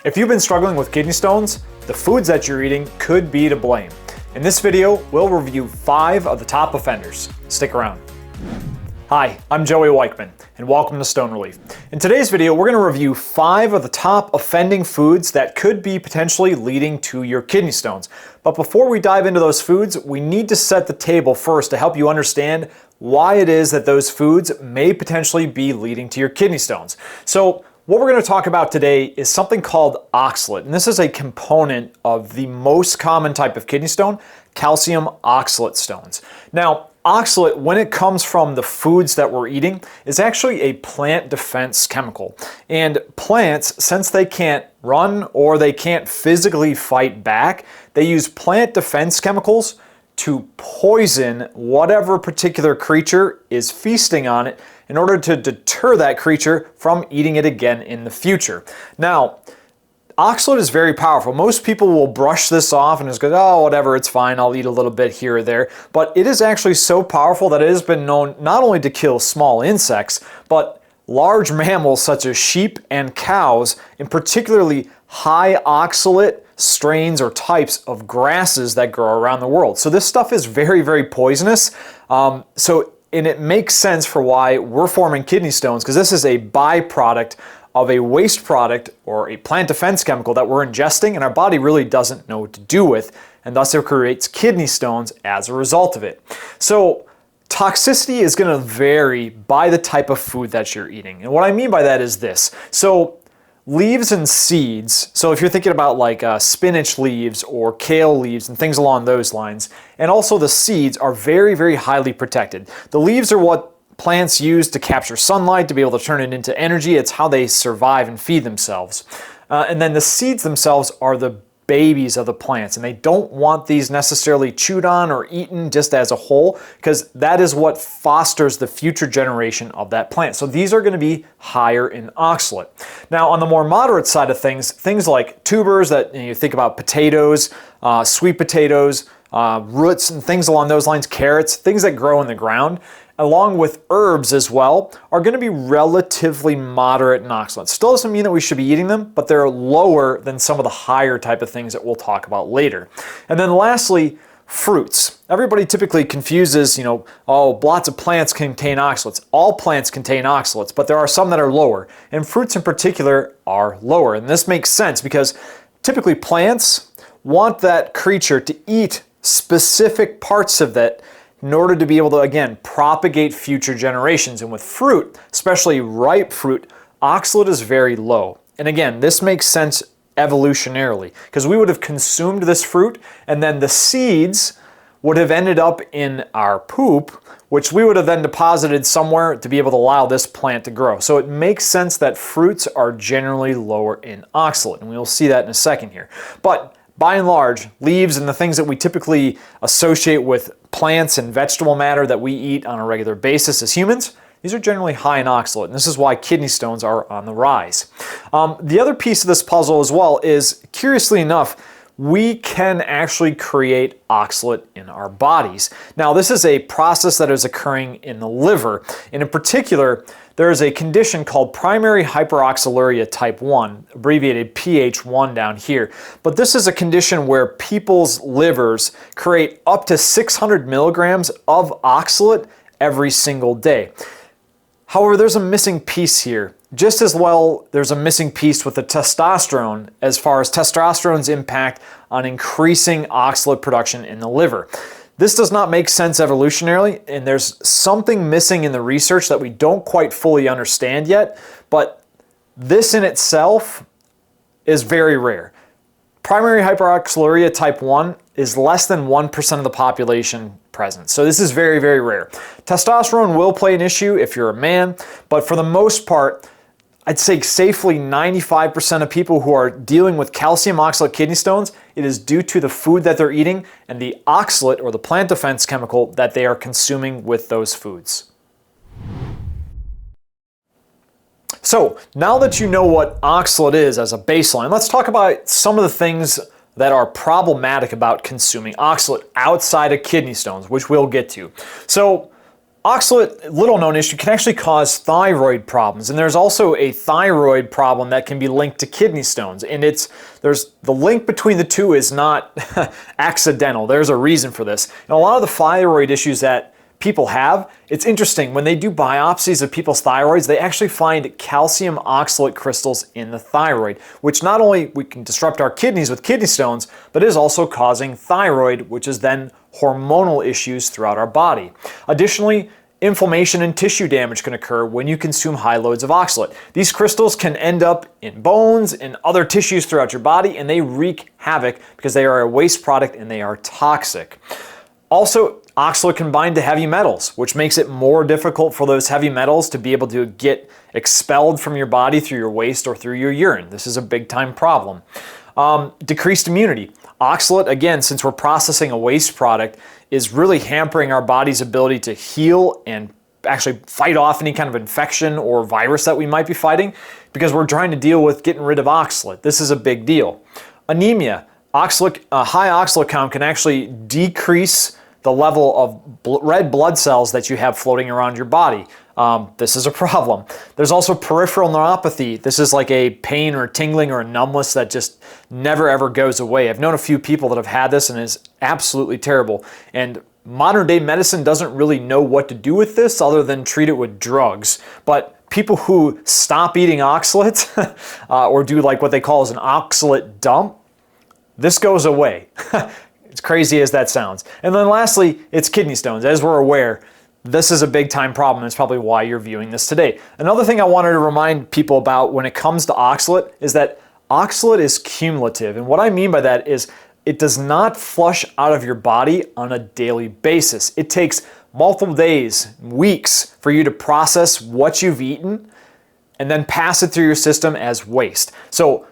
If you've been struggling with kidney stones, the foods that you're eating could be to blame. In this video, we'll review 5 of the top offenders. Stick around. Hi, I'm Joey Weichman, and welcome to Stone Relief. In today's video, we're going to review 5 of the top offending foods that could be potentially leading to your kidney stones. But before we dive into those foods, we need to set the table first to help you understand why it is that those foods may potentially be leading to your kidney stones. So, what we're going to talk about today is something called oxalate, and this is a component of the most common type of kidney stone, calcium oxalate stones. Now, oxalate, when it comes from the foods that we're eating, is actually a plant defense chemical. And plants, since they can't run or they can't physically fight back, they use plant defense chemicals to poison whatever particular creature is feasting on it in order to deter that creature from eating it again in the future. Now, oxalate is very powerful. Most people will brush this off and just go, oh, whatever, it's fine, I'll eat a little bit here or there. But it is actually so powerful that it has been known not only to kill small insects, but large mammals such as sheep and cows, and particularly high oxalate strains or types of grasses that grow around the world. So this stuff is very, very poisonous. And it makes sense for why we're forming kidney stones, because this is a byproduct of a waste product or a plant defense chemical that we're ingesting and our body really doesn't know what to do with, and thus it creates kidney stones as a result of it. So toxicity is going to vary by the type of food that you're eating. And what I mean by that is this. So leaves and seeds, so if you're thinking about like spinach leaves or kale leaves and things along those lines, and also the seeds are very, very highly protected. The leaves are what plants use to capture sunlight, to be able to turn it into energy. It's how they survive and feed themselves. And then the seeds themselves are the babies of the plants, and they don't want these necessarily chewed on or eaten just as a whole, because that is what fosters the future generation of that plant. So these are going to be higher in oxalate. Now, on the more moderate side of things like tubers that you think about potatoes, sweet potatoes, roots and things along those lines, carrots, things that grow in the ground, along with herbs as well, are going to be relatively moderate in oxalate. Still doesn't mean that we should be eating them, but they're lower than some of the higher type of things that we'll talk about later. And then lastly, fruits. Everybody typically confuses, lots of plants contain oxalates. All plants contain oxalates, but there are some that are lower, and fruits in particular are lower. And this makes sense because typically plants want that creature to eat specific parts of that in order to be able to, again, propagate future generations. And with fruit, especially ripe fruit, oxalate is very low. And again, this makes sense evolutionarily, because we would have consumed this fruit, and then the seeds would have ended up in our poop, which we would have then deposited somewhere to be able to allow this plant to grow. So it makes sense that fruits are generally lower in oxalate, and we'll see that in a second here. But by and large, leaves and the things that we typically associate with plants and vegetable matter that we eat on a regular basis as humans, these are generally high in oxalate, and this is why kidney stones are on the rise. The other piece of this puzzle as well is, curiously enough, we can actually create oxalate in our bodies. Now, this is a process that is occurring in the liver, and in particular, there is a condition called primary hyperoxaluria type 1, abbreviated PH1 down here. But this is a condition where people's livers create up to 600 milligrams of oxalate every single day. However, there's a missing piece here. Just as well, there's a missing piece with the testosterone as far as testosterone's impact on increasing oxalate production in the liver. This does not make sense evolutionarily, and there's something missing in the research that we don't quite fully understand yet, but this in itself is very rare. Primary hyperoxaluria type 1 is less than 1% of the population present. So this is very, very rare. Testosterone will play an issue if you're a man, but for the most part, I'd say safely 95% of people who are dealing with calcium oxalate kidney stones, it is due to the food that they're eating and the oxalate or the plant defense chemical that they are consuming with those foods. So now that you know what oxalate is as a baseline, let's talk about some of the things that are problematic about consuming oxalate outside of kidney stones, which we'll get to. So Oxalate, little known issue, can actually cause thyroid problems, and there's also a thyroid problem that can be linked to kidney stones, and there's the link between the two is not accidental. There's a reason for this. And a lot of the thyroid issues that people have, it's interesting, when they do biopsies of people's thyroids, they actually find calcium oxalate crystals in the thyroid, which not only we can disrupt our kidneys with kidney stones, but is also causing thyroid, which is then hormonal issues throughout our body. Additionally, inflammation and tissue damage can occur when you consume high loads of oxalate. These crystals can end up in bones and other tissues throughout your body, and they wreak havoc because they are a waste product and they are toxic. Also, oxalate can bind to heavy metals, which makes it more difficult for those heavy metals to be able to get expelled from your body through your waste or through your urine. This is a big time problem. Decreased immunity. Oxalate, again, since we're processing a waste product, is really hampering our body's ability to heal and actually fight off any kind of infection or virus that we might be fighting because we're trying to deal with getting rid of oxalate. This is a big deal. Anemia. Oxalate, a high oxalate count can actually decrease the level of red blood cells that you have floating around your body. This is a problem. There's also peripheral neuropathy. This is like a pain or tingling or a numbness that just never ever goes away. I've known a few people that have had this and it's absolutely terrible. And modern day medicine doesn't really know what to do with this other than treat it with drugs. But people who stop eating oxalate or do like what they call as an oxalate dump, this goes away. As crazy as that sounds. And then lastly, it's kidney stones. As we're aware, this is a big time problem. It's probably why you're viewing this today. Another thing I wanted to remind people about when it comes to oxalate is that oxalate is cumulative. And what I mean by that is it does not flush out of your body on a daily basis. It takes multiple days, weeks for you to process what you've eaten and then pass it through your system as waste. So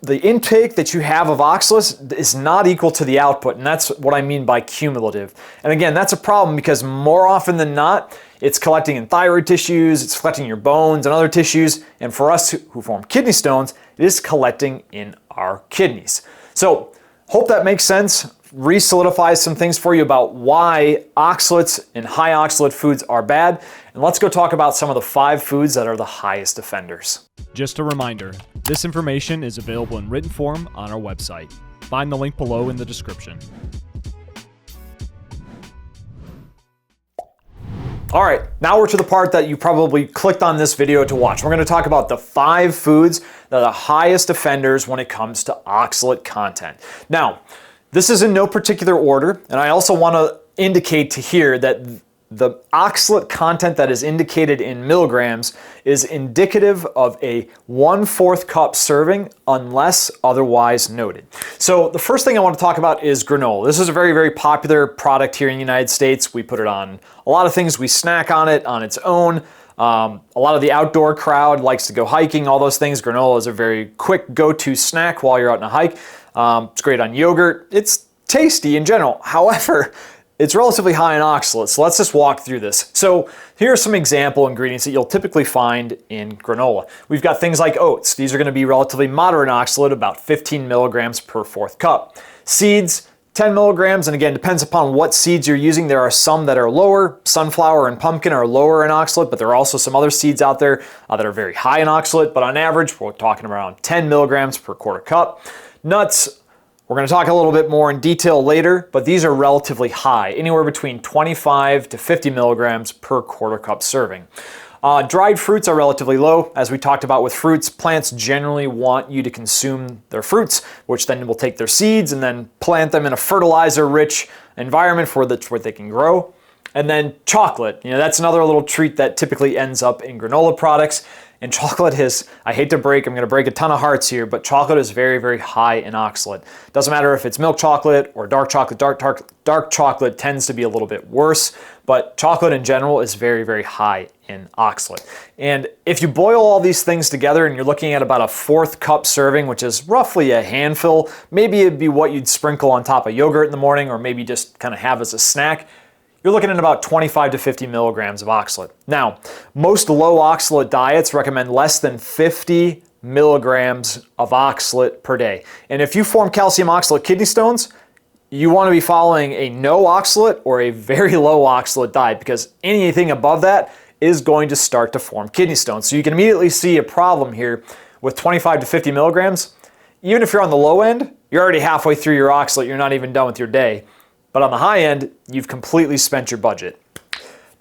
the intake that you have of oxalates is not equal to the output, and that's what I mean by cumulative. And again, that's a problem because more often than not, it's collecting in thyroid tissues, it's collecting in your bones and other tissues, and for us who form kidney stones, it is collecting in our kidneys. So, hope that makes sense. Re-solidifies some things for you about why oxalates and high oxalate foods are bad. And let's go talk about some of the 5 foods that are the highest offenders. Just a reminder, this information is available in written form on our website. Find the link below in the description. All right, now we're to the part that you probably clicked on this video to watch. We're going to talk about the 5 foods that are the highest offenders when it comes to oxalate content. Now, this is in no particular order, and I also want to indicate to here that the oxalate content that is indicated in milligrams is indicative of a 1/4 cup serving unless otherwise noted. So the first thing I want to talk about is granola. This is a very, very popular product here in the United States. We put it on a lot of things. We snack on it on its own. A lot of the outdoor crowd likes to go hiking, all those things. Granola is a very quick go-to snack while you're out on a hike. It's great on yogurt. It's tasty in general. However, it's relatively high in oxalates, so let's just walk through this. So here are some example ingredients that you'll typically find in granola. We've got things like oats. These are going to be relatively moderate in oxalate, about 15 milligrams per 4th cup. Seeds, 10 milligrams, and again, depends upon what seeds you're using. There are some that are lower. Sunflower and pumpkin are lower in oxalate, but there are also some other seeds out there that are very high in oxalate, but on average, we're talking around 10 milligrams per 1/4 cup. Nuts, we're going to talk a little bit more in detail later, but these are relatively high, anywhere between 25 to 50 milligrams per 1/4 cup serving. Dried fruits are relatively low. As we talked about with fruits, plants generally want you to consume their fruits, which then will take their seeds and then plant them in a fertilizer-rich environment where they can grow. And then chocolate, that's another little treat that typically ends up in granola products. And chocolate is, I'm going to break a ton of hearts here, but chocolate is very, very high in oxalate. Doesn't matter if it's milk chocolate or dark chocolate. Dark chocolate tends to be a little bit worse, but chocolate in general is very, very high in oxalate. And if you boil all these things together and you're looking at about a 4th cup serving, which is roughly a handful, maybe it'd be what you'd sprinkle on top of yogurt in the morning or maybe just kind of have as a snack, you're looking at about 25 to 50 milligrams of oxalate. Now, most low oxalate diets recommend less than 50 milligrams of oxalate per day. And if you form calcium oxalate kidney stones, you want to be following a no oxalate or a very low oxalate diet, because anything above that is going to start to form kidney stones. So you can immediately see a problem here with 25 to 50 milligrams. Even if you're on the low end, you're already halfway through your oxalate, you're not even done with your day. But on the high end, you've completely spent your budget.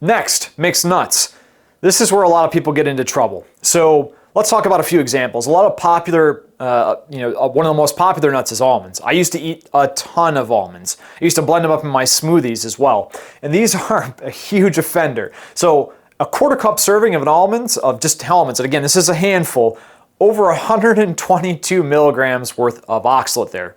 Next, mixed nuts. This is where a lot of people get into trouble. So let's talk about a few examples. A lot of popular, one of the most popular nuts is almonds. I used to eat a ton of almonds. I used to blend them up in my smoothies as well. And these are a huge offender. So a quarter cup serving of almonds, and again, this is a handful, over 122 milligrams worth of oxalate there.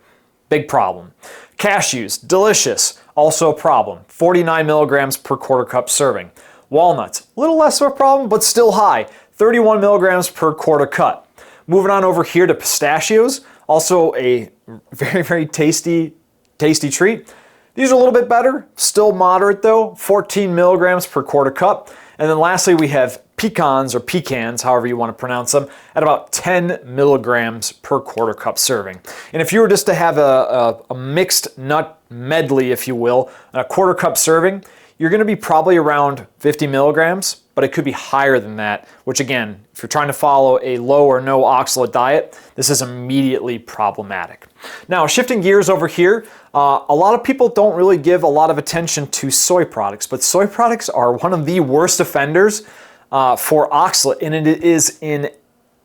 Big problem. Cashews, delicious, also a problem. 49 milligrams per quarter cup serving. Walnuts, a little less of a problem, but still high. 31 milligrams per quarter cup. Moving on over here to pistachios, also a very, very tasty treat. These are a little bit better, still moderate though, 14 milligrams per quarter cup. And then lastly, we have pecans, however you want to pronounce them, at about 10 milligrams per quarter cup serving. And if you were just to have a mixed nut medley, if you will, a quarter cup serving, you're going to be probably around 50 milligrams, but it could be higher than that, which again, if you're trying to follow a low or no oxalate diet, this is immediately problematic. Now, shifting gears over here, a lot of people don't really give a lot of attention to soy products, but soy products are one of the worst offenders for oxalate, and it is in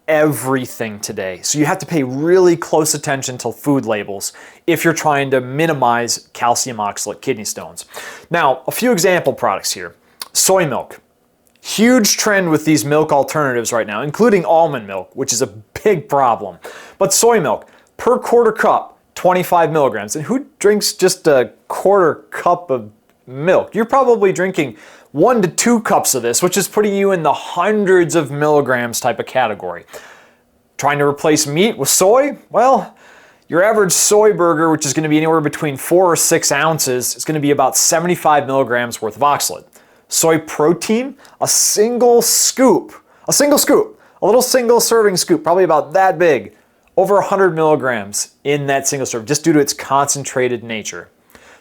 everything today. So you have to pay really close attention to food labels if you're trying to minimize calcium oxalate kidney stones. Now, a few example products here. Soy milk. Huge trend with these milk alternatives right now, including almond milk, which is a big problem. But soy milk, per quarter cup, 25 milligrams. And who drinks just a quarter cup of milk? You're probably drinking 1 to 2 cups of this, which is putting you in the hundreds of milligrams type of category. Trying to replace meat with soy? Well, your average soy burger, which is going to be anywhere between 4 or 6 ounces, is going to be about 75 milligrams worth of oxalate. Soy protein, a little single serving scoop, probably about that big, over 100 milligrams in that single serve, just due to its concentrated nature.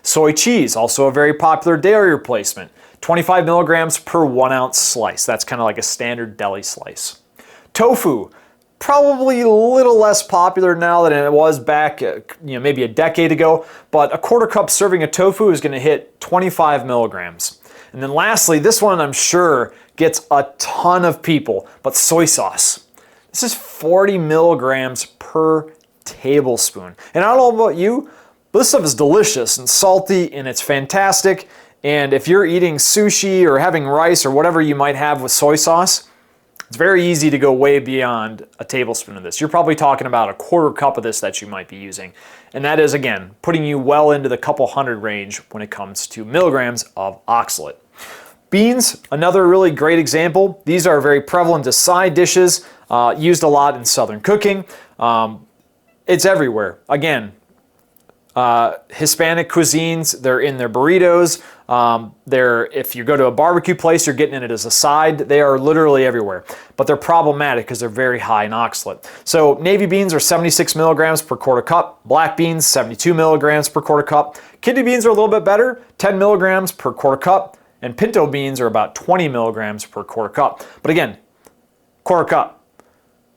Soy cheese, also a very popular dairy replacement. 25 milligrams per 1 ounce slice. That's kind of like a standard deli slice. Tofu, probably a little less popular now than it was back, maybe a decade ago, but a quarter cup serving of tofu is going to hit 25 milligrams. And then lastly, this one I'm sure gets a ton of people, but soy sauce. This is 40 milligrams per tablespoon. And I don't know about you, but this stuff is delicious and salty and it's fantastic. And if you're eating sushi or having rice or whatever you might have with soy sauce, it's very easy to go way beyond a tablespoon of this. You're probably talking about a quarter cup of this that you might be using. And that is, again, putting you well into the couple hundred range when it comes to milligrams of oxalate. Beans, another really great example. These are very prevalent as side dishes, used a lot in Southern cooking. It's everywhere. Again, Hispanic cuisines, they're in their burritos. If you go to a barbecue place, you're getting it as a side. They are literally everywhere, but they're problematic because they're very high in oxalate. So navy beans are 76 milligrams per quarter cup. Black beans, 72 milligrams per quarter cup. Kidney beans are a little bit better, 10 milligrams per quarter cup. And pinto beans are about 20 milligrams per quarter cup. But again, quarter cup.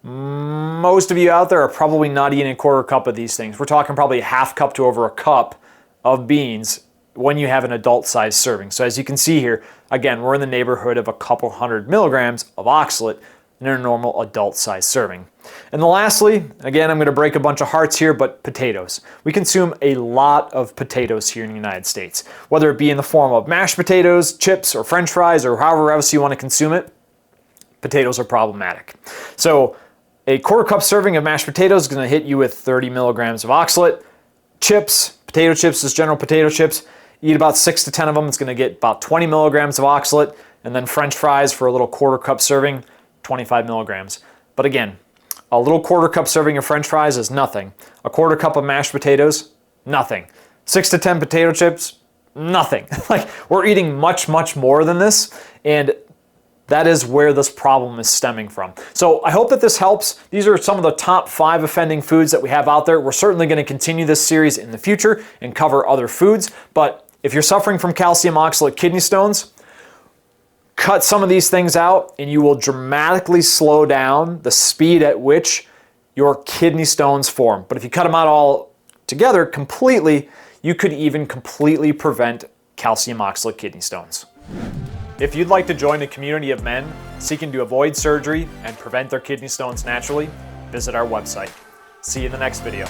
Most of you out there are probably not eating a quarter cup of these things. We're talking probably a half cup to over a cup of beans when you have an adult-sized serving. So as you can see here, again, we're in the neighborhood of a couple hundred milligrams of oxalate in a normal adult-sized serving. And then lastly, again, I'm going to break a bunch of hearts here, but potatoes. We consume a lot of potatoes here in the United States, whether it be in the form of mashed potatoes, chips, or French fries, or however else you want to consume it. Potatoes are problematic. So a quarter cup serving of mashed potatoes is going to hit you with 30 milligrams of oxalate. Chips, potato chips, just general potato chips, eat about 6 to 10 of them, it's going to get about 20 milligrams of oxalate. And then French fries for a little quarter cup serving, 25 milligrams. But again, a little quarter cup serving of French fries is nothing. A quarter cup of mashed potatoes, nothing. 6 to 10 potato chips, nothing. Like, we're eating much, much more than this. And That is where this problem is stemming from. So I hope that this helps. These are some of the top 5 offending foods that we have out there. We're certainly going to continue this series in the future and cover other foods. But if you're suffering from calcium oxalate kidney stones, cut some of these things out and you will dramatically slow down the speed at which your kidney stones form. But if you cut them out all together completely, you could even completely prevent calcium oxalate kidney stones. If you'd like to join a community of men seeking to avoid surgery and prevent their kidney stones naturally, visit our website. See you in the next video.